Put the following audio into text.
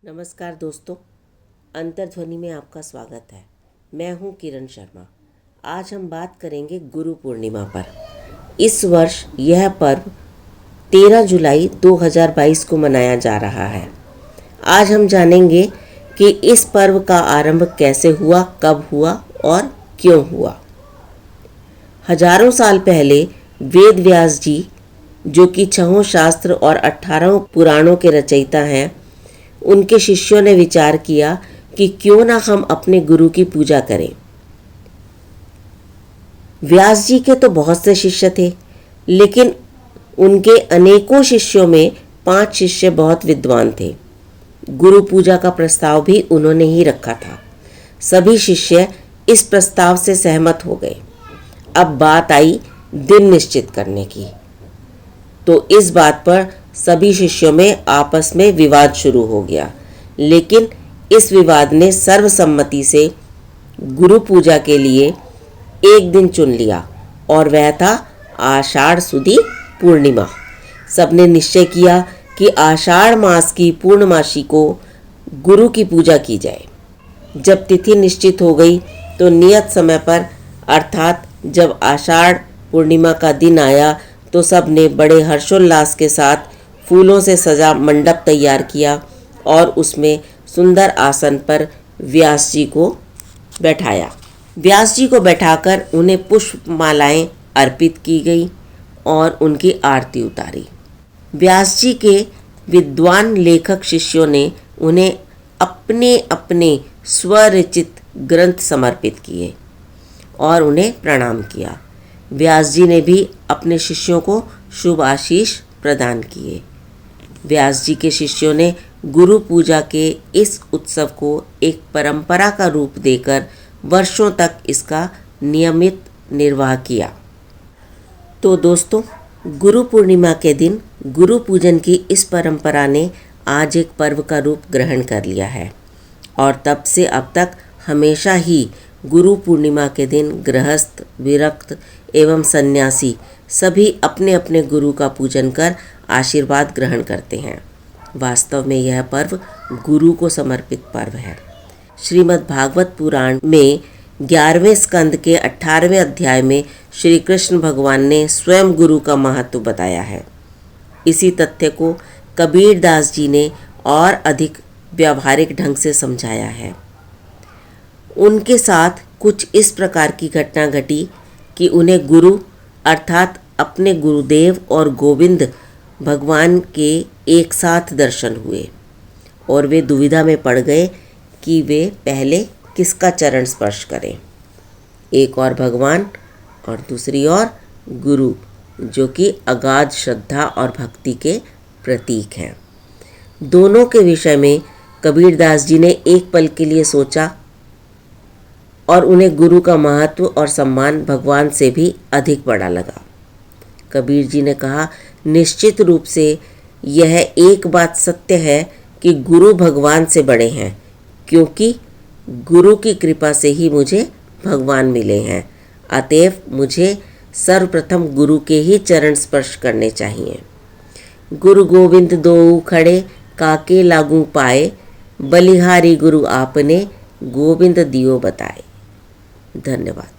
नमस्कार दोस्तों, अंतर्ध्वनि में आपका स्वागत है। मैं हूं किरण शर्मा। आज हम बात करेंगे गुरु पूर्णिमा पर। इस वर्ष यह पर्व 13 जुलाई 2022 को मनाया जा रहा है। आज हम जानेंगे कि इस पर्व का आरंभ कैसे हुआ, कब हुआ और क्यों हुआ। हजारों साल पहले वेद व्यास जी, जो कि 6 शास्त्र और 18 पुराणों के रचयिता हैं, उनके शिष्यों ने विचार किया कि क्यों ना हम अपने गुरु की पूजा करें। व्यास जी के तो बहुत से शिष्य थे, लेकिन उनके अनेकों शिष्यों में 5 शिष्य बहुत विद्वान थे। गुरु पूजा का प्रस्ताव भी उन्होंने ही रखा था। सभी शिष्य इस प्रस्ताव से सहमत हो गए। अब बात आई दिन निश्चित करने की, तो इस बात पर सभी शिष्यों में आपस में विवाद शुरू हो गया। लेकिन इस विवाद ने सर्वसम्मति से गुरु पूजा के लिए एक दिन चुन लिया और वह था आषाढ़ सुदी पूर्णिमा। सबने निश्चय किया कि आषाढ़ मास की पूर्णमासी को गुरु की पूजा की जाए। जब तिथि निश्चित हो गई तो नियत समय पर, अर्थात जब आषाढ़ पूर्णिमा का दिन आया, तो सब ने बड़े हर्षोल्लास के साथ फूलों से सजा मंडप तैयार किया और उसमें सुंदर आसन पर व्यास जी को बैठाया। व्यास जी को बैठाकर उन्हें पुष्प मालाएं अर्पित की गई और उनकी आरती उतारी। व्यास जी के विद्वान लेखक शिष्यों ने उन्हें अपने अपने स्वरचित ग्रंथ समर्पित किए और उन्हें प्रणाम किया। व्यास जी ने भी अपने शिष्यों को शुभ आशीष प्रदान किए। व्यास जी के शिष्यों ने गुरु पूजा के इस उत्सव को एक परंपरा का रूप देकर वर्षों तक इसका नियमित निर्वाह किया। तो दोस्तों, गुरु पूर्णिमा के दिन गुरु पूजन की इस परंपरा ने आज एक पर्व का रूप ग्रहण कर लिया है और तब से अब तक हमेशा ही गुरु पूर्णिमा के दिन गृहस्थ, विरक्त एवं सन्यासी सभी अपने अपने गुरु का पूजन कर आशीर्वाद ग्रहण करते हैं। वास्तव में यह पर्व गुरु को समर्पित पर्व है। श्रीमद् भागवत पुराण में 11वें स्कंद के 18वें अध्याय में श्री कृष्ण भगवान ने स्वयं गुरु का महत्व बताया है। इसी तथ्य को कबीर दास जी ने और अधिक व्यावहारिक ढंग से समझाया है। उनके साथ कुछ इस प्रकार की घटना घटी कि उन्हें गुरु अर्थात अपने गुरुदेव और गोविंद भगवान के एक साथ दर्शन हुए और वे दुविधा में पड़ गए कि वे पहले किसका चरण स्पर्श करें। एक और भगवान और दूसरी ओर गुरु, जो कि अगाध श्रद्धा और भक्ति के प्रतीक हैं। दोनों के विषय में कबीरदास जी ने एक पल के लिए सोचा और उन्हें गुरु का महत्व और सम्मान भगवान से भी अधिक बड़ा लगा। कबीर जी ने कहा, निश्चित रूप से यह एक बात सत्य है कि गुरु भगवान से बड़े हैं, क्योंकि गुरु की कृपा से ही मुझे भगवान मिले हैं। अतएव मुझे सर्वप्रथम गुरु के ही चरण स्पर्श करने चाहिए। गुरु गोविंद दोऊ खड़े, काके लागू पाए, बलिहारी गुरु आपने, गोविंद दियो बताए। धन्यवाद।